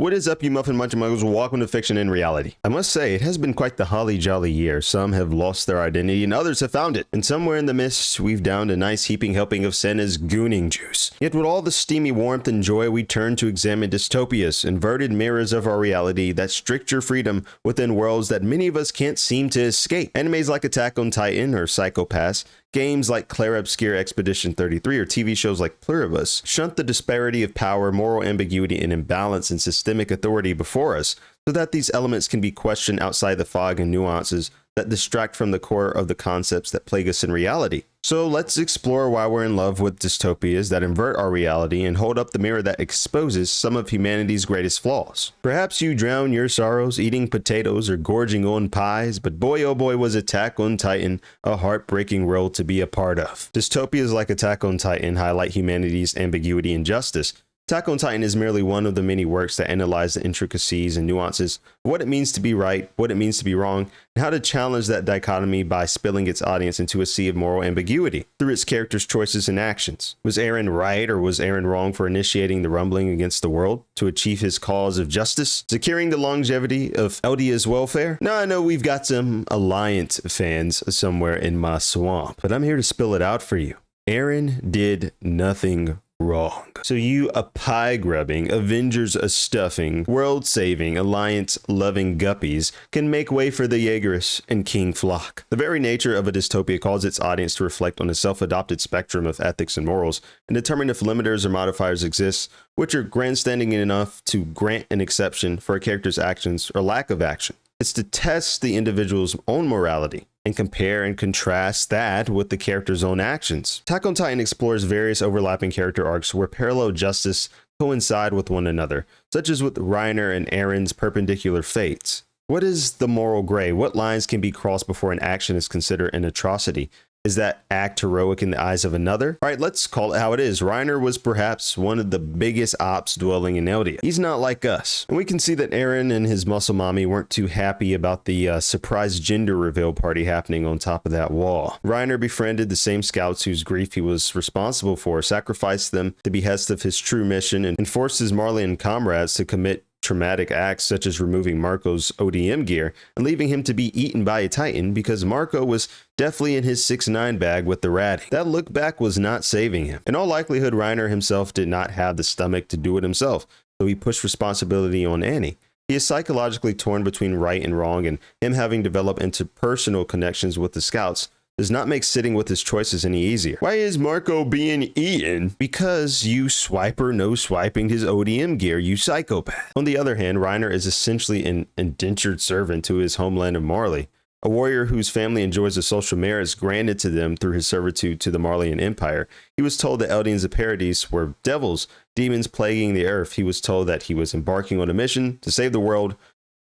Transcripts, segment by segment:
What is up, you muffin munching muggles? Welcome to Fiction and Reality. I must say, it has been quite the holly jolly year. Some have lost their identity and others have found it. And somewhere in the midst, we've downed a nice heaping helping of Senna's gooning juice. Yet with all the steamy warmth and joy, we turn to examine dystopias, inverted mirrors of our reality that stricture freedom within worlds that many of us can't seem to escape. Animes like Attack on Titan or Psychopaths, games like Clair Obscur Expedition 33, or TV shows like Pluribus shunt the disparity of power, moral ambiguity, and imbalance in systemic authority before us, so that these elements can be questioned outside the fog and nuances that distract from the core of the concepts that plague us in reality. So let's explore why we're in love with dystopias that invert our reality and hold up the mirror that exposes some of humanity's greatest flaws. Perhaps you drown your sorrows eating potatoes or gorging on pies, but boy oh boy was Attack on Titan a heartbreaking world to be a part of. Dystopias like Attack on Titan highlight humanity's ambiguity and justice. Attack on Titan is merely one of the many works that analyze the intricacies and nuances of what it means to be right, what it means to be wrong, and how to challenge that dichotomy by spilling its audience into a sea of moral ambiguity through its characters' choices and actions. Was Eren right or was Eren wrong for initiating the rumbling against the world to achieve his cause of justice, securing the longevity of Eldia's welfare? Now I know we've got some Alliance fans somewhere in my swamp, but I'm here to spill it out for you. Eren did nothing wrong. So you a pie-grubbing, Avengers-a-stuffing, world-saving, Alliance-loving guppies can make way for the Jaegerists and King Flock. The very nature of a dystopia calls its audience to reflect on a self-adopted spectrum of ethics and morals and determine if limiters or modifiers exist, which are grandstanding enough to grant an exception for a character's actions or lack of action. It's to test the individual's own morality and compare and contrast that with the character's own actions. Attack on Titan explores various overlapping character arcs where parallel justice coincide with one another, such as with Reiner and Eren's perpendicular fates. What is the moral gray? What lines can be crossed before an action is considered an atrocity? Is that act heroic in the eyes of another? All right, let's call it how it is. Reiner was perhaps one of the biggest ops dwelling in Eldia. He's not like us. And we can see that Eren and his muscle mommy weren't too happy about the surprise gender reveal party happening on top of that wall. Reiner befriended the same scouts whose grief he was responsible for, sacrificed them to behest of his true mission, and forced his Marleyan comrades to commit traumatic acts such as removing Marco's ODM gear and leaving him to be eaten by a Titan because Marco was definitely in his 6ix9ine bag with the ratting. That look back was not saving him. In all likelihood, Reiner himself did not have the stomach to do it himself, so he pushed responsibility on Annie. He is psychologically torn between right and wrong, and him having developed interpersonal connections with the scouts does not make sitting with his choices any easier. Why is Marco being eaten? Because you swiper no swiping his ODM gear, you psychopath. On the other hand, Reiner is essentially an indentured servant to his homeland of Marley, a warrior whose family enjoys the social merits granted to them through his servitude to the Marleyan Empire. He was told that Eldians and Paradies were devils, demons plaguing the earth. He was told that he was embarking on a mission to save the world,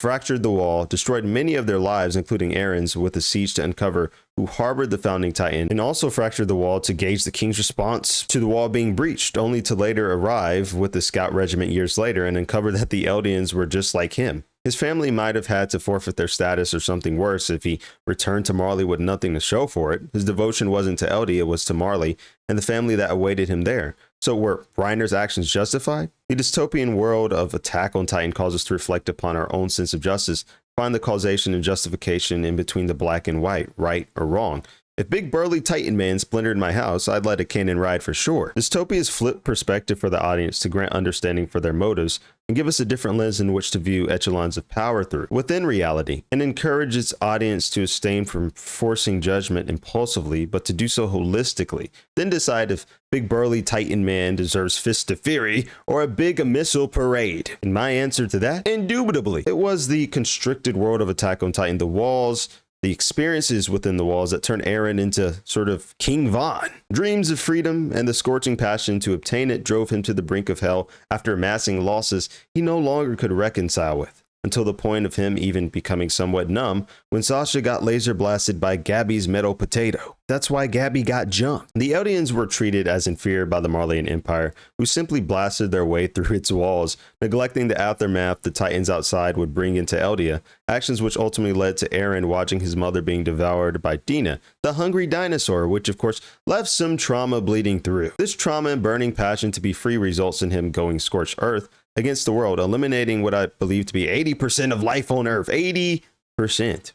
fractured the wall, destroyed many of their lives, including Eren's, with a siege to uncover who harbored the founding Titan, and also fractured the wall to gauge the king's response to the wall being breached, only to later arrive with the scout regiment years later and uncover that the Eldians were just like him. His family might have had to forfeit their status or something worse if he returned to Marley with nothing to show for it. His devotion wasn't to Eldia, it was to Marley and the family that awaited him there. So were Reiner's actions justified? The dystopian world of Attack on Titan calls us to reflect upon our own sense of justice, find the causation and justification in between the black and white, right or wrong. If big burly Titan man splintered my house, I'd let a cannon ride for sure. Dystopias flip perspective for the audience to grant understanding for their motives and give us a different lens in which to view echelons of power through within reality, and encourage its audience to abstain from forcing judgment impulsively, but to do so holistically. Then decide if big burly Titan man deserves fists of fury or a big missile parade. And my answer to that? Indubitably. It was the constricted world of Attack on Titan, the walls, the experiences within the walls that turned Eren into sort of King Von. Dreams of freedom and the scorching passion to obtain it drove him to the brink of hell after amassing losses he no longer could reconcile with, until the point of him even becoming somewhat numb when Sasha got laser blasted by Gabby's metal potato. That's why Gabby got jumped. The Eldians were treated as inferior by the Marleyan Empire, who simply blasted their way through its walls, neglecting the aftermath the Titans outside would bring into Eldia, actions which ultimately led to Eren watching his mother being devoured by Dina, the hungry dinosaur, which of course left some trauma bleeding through. This trauma and burning passion to be free results in him going scorched earth, against the world, eliminating what I believe to be 80% of life on Earth. 80%.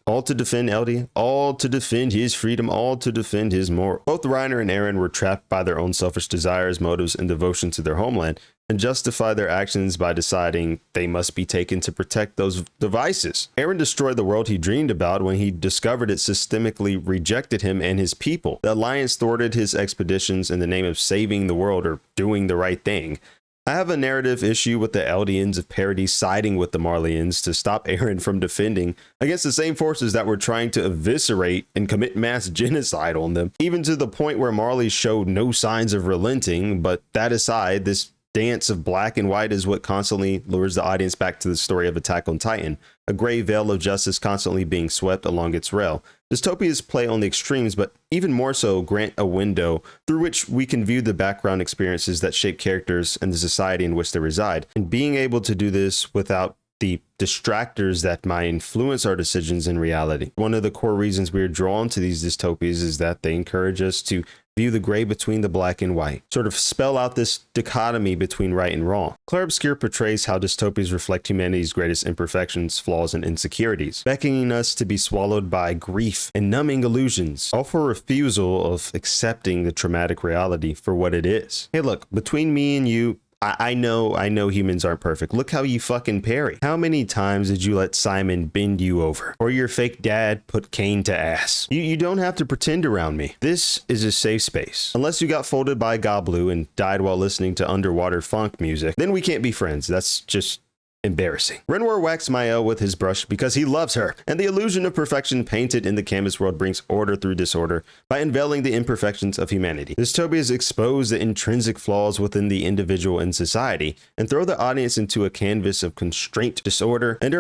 All to defend Eldi, all to defend his freedom, all to defend his moral. Both Reiner and Eren were trapped by their own selfish desires, motives, and devotion to their homeland, and justify their actions by deciding they must be taken to protect those devices. Eren destroyed the world he dreamed about when he discovered it systemically rejected him and his people. The Alliance thwarted his expeditions in the name of saving the world or doing the right thing. I have a narrative issue with the Eldians of Paradis siding with the Marleyans to stop Eren from defending against the same forces that were trying to eviscerate and commit mass genocide on them, even to the point where Marley showed no signs of relenting. But that aside, this dance of black and white is what constantly lures the audience back to the story of Attack on Titan, a gray veil of justice constantly being swept along its rail. Dystopias play on the extremes, but even more so grant a window through which we can view the background experiences that shape characters and the society in which they reside. And being able to do this without the distractors that might influence our decisions in reality. One of the core reasons we are drawn to these dystopias is that they encourage us to view the gray between the black and white, sort of spell out this dichotomy between right and wrong. Clair Obscur portrays how dystopias reflect humanity's greatest imperfections, flaws, and insecurities, beckoning us to be swallowed by grief and numbing illusions, all for refusal of accepting the traumatic reality for what it is. Hey, look, between me and you, I know humans aren't perfect. Look how you fucking parry. How many times did you let Simon bend you over? Or your fake dad put Cain to ass? You don't have to pretend around me. This is a safe space. Unless you got folded by a Goblu and died while listening to underwater funk music, then we can't be friends. That's just embarrassing. Renwar whacks Mael with his brush because he loves her, and the illusion of perfection painted in the canvas world brings order through disorder by unveiling the imperfections of humanity. Dystopias expose the intrinsic flaws within the individual and society, and throw the audience into a canvas of constraint, disorder, and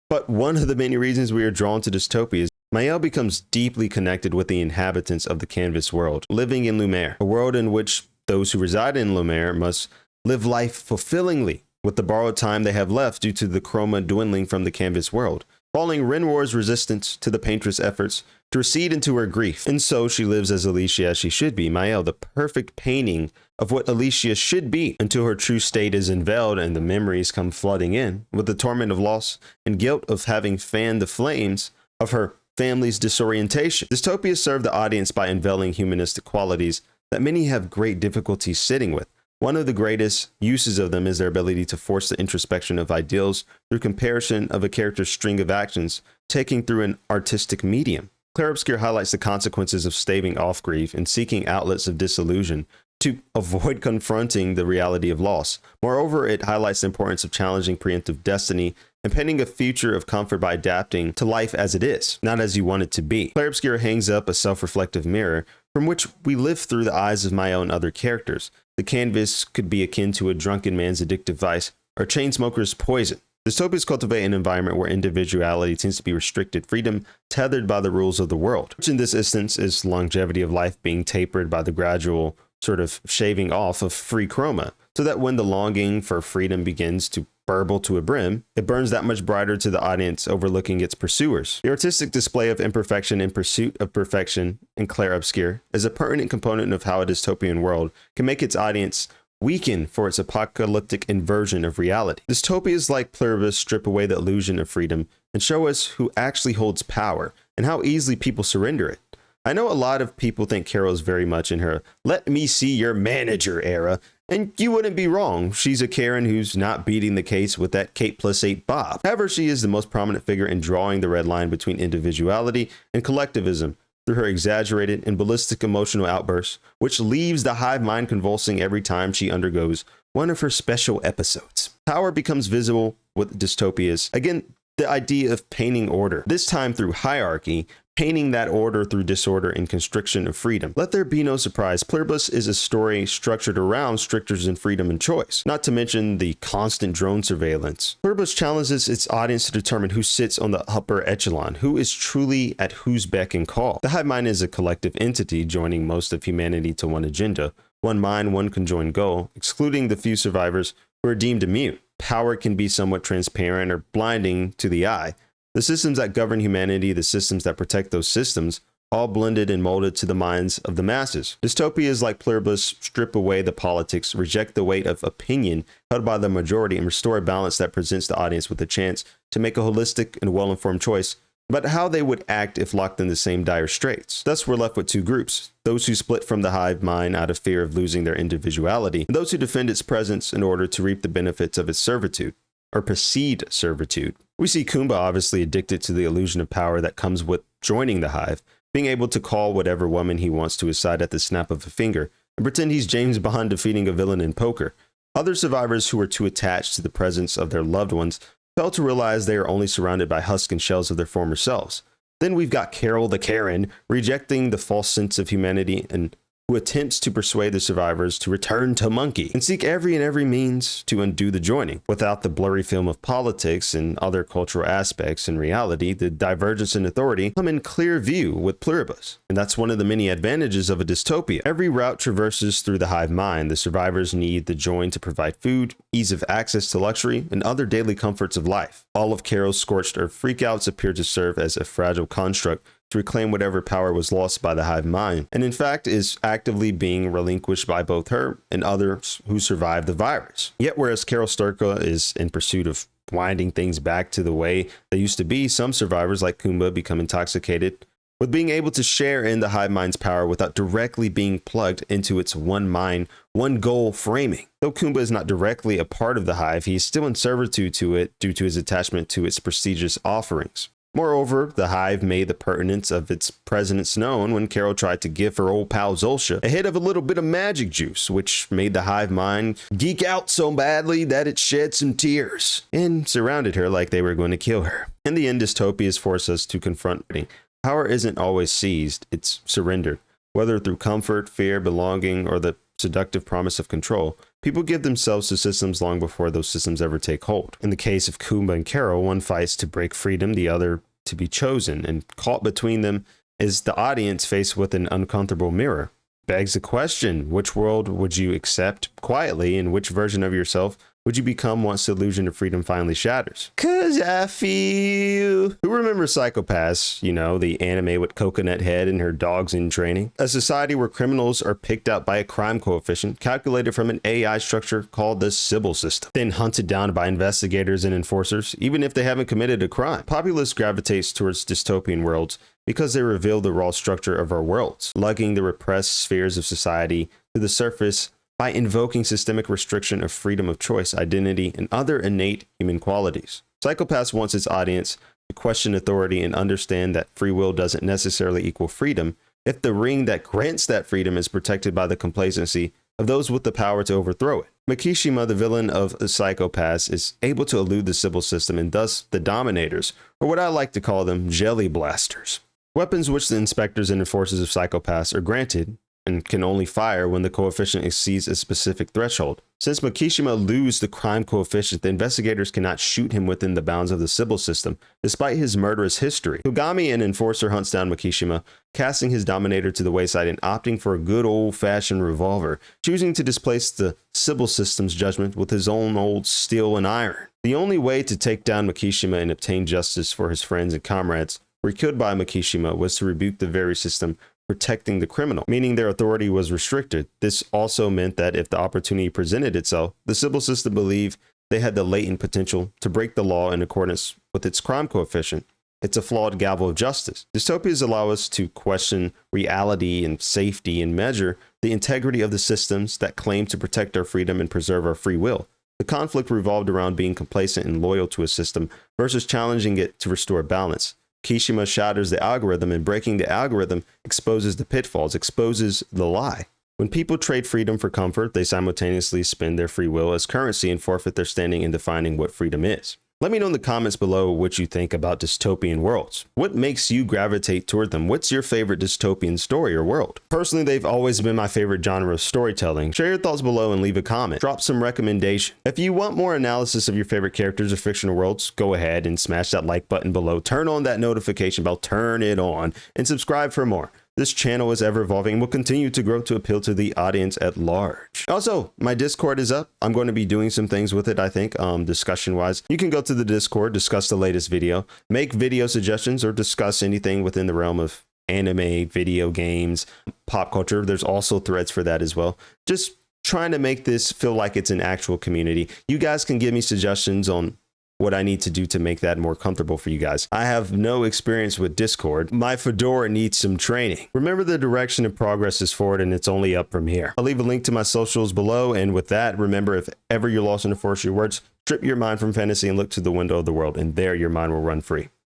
but one of the many reasons we are drawn to dystopias. Mael becomes deeply connected with the inhabitants of the canvas world, living in Lumiere, a world in which those who reside in Lumiere must live life fulfillingly with the borrowed time they have left due to the chroma dwindling from the canvas world, following Renwar's resistance to the paintress' efforts to recede into her grief. And so she lives as Alicia as she should be, Mael, the perfect painting of what Alicia should be, until her true state is unveiled and the memories come flooding in, with the torment of loss and guilt of having fanned the flames of her family's disorientation. Dystopias serve the audience by unveiling humanistic qualities that many have great difficulty sitting with. One of the greatest uses of them is their ability to force the introspection of ideals through comparison of a character's string of actions taken through an artistic medium. Clair Obscur highlights the consequences of staving off grief and seeking outlets of disillusion to avoid confronting the reality of loss. Moreover, it highlights the importance of challenging preemptive destiny and painting a future of comfort by adapting to life as it is, not as you want it to be. Clair Obscur hangs up a self-reflective mirror from which we live through the eyes of my own other characters. The canvas could be akin to a drunken man's addictive vice or a chain smoker's poison. Dystopias cultivate an environment where individuality tends to be restricted, freedom tethered by the rules of the world, which in this instance is longevity of life being tapered by the gradual sort of shaving off of free chroma, so that when the longing for freedom begins to burble to a brim, it burns that much brighter to the audience, overlooking its pursuers. The artistic display of imperfection in pursuit of perfection in Clair Obscur is a pertinent component of how a dystopian world can make its audience weaken for its apocalyptic inversion of reality. Dystopias like Pluribus strip away the illusion of freedom and show us who actually holds power and how easily people surrender it. I know a lot of people think Carol is very much in her "let me see your manager" era, and you wouldn't be wrong. She's a Karen who's not beating the case with that Kate+8 Bob. However, she is the most prominent figure in drawing the red line between individuality and collectivism through her exaggerated and ballistic emotional outbursts, which leaves the hive mind convulsing every time she undergoes one of her special episodes. Power becomes visible with dystopias. Again, the idea of painting order, this time through hierarchy, painting that order through disorder and constriction of freedom. Let there be no surprise, Pluribus is a story structured around strictures and freedom and choice, not to mention the constant drone surveillance. Pluribus challenges its audience to determine who sits on the upper echelon, who is truly at whose beck and call. The hive mind is a collective entity joining most of humanity to one agenda, one mind, one conjoined goal, excluding the few survivors who are deemed immune. Power can be somewhat transparent or blinding to the eye. The systems that govern humanity, the systems that protect those systems, all blended and molded to the minds of the masses. Dystopias like Pluribus strip away the politics, reject the weight of opinion held by the majority, and restore a balance that presents the audience with a chance to make a holistic and well-informed choice about how they would act if locked in the same dire straits. Thus, we're left with two groups: those who split from the hive mind out of fear of losing their individuality, and those who defend its presence in order to reap the benefits of its servitude, or perceived servitude. We see Kumba obviously addicted to the illusion of power that comes with joining the hive, being able to call whatever woman he wants to his side at the snap of a finger, and pretend he's James Bond defeating a villain in poker. Other survivors who are too attached to the presence of their loved ones fail to realize they are only surrounded by husks and shells of their former selves. Then we've got Carol the Karen, rejecting the false sense of humanity and who attempts to persuade the survivors to return to monkey and seek every means to undo the joining. Without the blurry film of politics and other cultural aspects, in reality, the divergence in authority come in clear view with Pluribus. And that's one of the many advantages of a dystopia. Every route traverses through the hive mind. The survivors need the join to provide food, ease of access to luxury, and other daily comforts of life. All of Carol's scorched earth freakouts appear to serve as a fragile construct to reclaim whatever power was lost by the hive mind, and in fact is actively being relinquished by both her and others who survived the virus. Yet whereas Carol Sturka is in pursuit of winding things back to the way they used to be, some survivors like Kumba become intoxicated with being able to share in the hive mind's power without directly being plugged into its one mind, one goal framing. Though Kumba is not directly a part of the hive, he is still in servitude to it due to his attachment to its prestigious offerings. Moreover, the hive made the pertinence of its presence known when Carol tried to give her old pal Zolsha a hit of a little bit of magic juice, which made the hive mind geek out so badly that it shed some tears and surrounded her like they were going to kill her. In the end, dystopias force us to confront it. Power isn't always seized, it's surrendered. Whether through comfort, fear, belonging, or the seductive promise of control, people give themselves to systems long before those systems ever take hold. In the case of Kumba and Carol, one fights to break freedom, the other to be chosen, and caught between them is the audience faced with an uncomfortable mirror. Begs the question, which world would you accept quietly, and which version of yourself would you become once the illusion of freedom finally shatters? 'Cause I feel... Who remembers Psychopaths? You know, the anime with Coconut Head and her dogs in training? A society where criminals are picked out by a crime coefficient calculated from an AI structure called the Sybil system, then hunted down by investigators and enforcers, even if they haven't committed a crime. Populace gravitates towards dystopian worlds because they reveal the raw structure of our worlds, lugging the repressed spheres of society to the surface by invoking systemic restriction of freedom of choice, identity, and other innate human qualities. Psychopaths wants its audience to question authority and understand that free will doesn't necessarily equal freedom if the ring that grants that freedom is protected by the complacency of those with the power to overthrow it. Makishima, the villain of Psychopaths, is able to elude the Sybil system and thus the dominators, or what I like to call them, jelly blasters. Weapons which the inspectors and enforcers of Psychopaths are granted and can only fire when the coefficient exceeds a specific threshold. Since Makishima loses the crime coefficient, the investigators cannot shoot him within the bounds of the Sybil system, despite his murderous history. Kogami, an enforcer, hunts down Makishima, casting his dominator to the wayside and opting for a good old-fashioned revolver, choosing to displace the Sybil system's judgment with his own old steel and iron. The only way to take down Makishima and obtain justice for his friends and comrades who were killed by Makishima was to rebuke the very system protecting the criminal, meaning their authority was restricted. This also meant that if the opportunity presented itself, the Sybil system believed they had the latent potential to break the law in accordance with its crime coefficient. It's a flawed gavel of justice. Dystopias allow us to question reality and safety and measure the integrity of the systems that claim to protect our freedom and preserve our free will. The conflict revolved around being complacent and loyal to a system versus challenging it to restore balance. Kishima shatters the algorithm, and breaking the algorithm exposes the pitfalls, exposes the lie. When people trade freedom for comfort, they simultaneously spend their free will as currency and forfeit their standing in defining what freedom is. Let me know in the comments below what you think about dystopian worlds. What makes you gravitate toward them? What's your favorite dystopian story or world? Personally, they've always been my favorite genre of storytelling. Share your thoughts below and leave a comment. Drop some recommendation. If you want more analysis of your favorite characters or fictional worlds, go ahead and smash that like button below. Turn on that notification bell, turn it on, and subscribe for more. This channel is ever evolving and will continue to grow to appeal to the audience at large. Also, my Discord is up. I'm going to be doing some things with it, I think, discussion wise. You can go to the Discord, discuss the latest video, make video suggestions, or discuss anything within the realm of anime, video games, pop culture. There's also threads for that as well. Just trying to make this feel like it's an actual community. You guys can give me suggestions on what I need to do to make that more comfortable for you guys. I have no experience with Discord. My Fedora needs some training. Remember, the direction of progress is forward and it's only up from here. I'll leave a link to my socials below. And with that, remember, if ever you're lost in the forest of your words, strip your mind from fantasy and look to the window of the world, and there your mind will run free.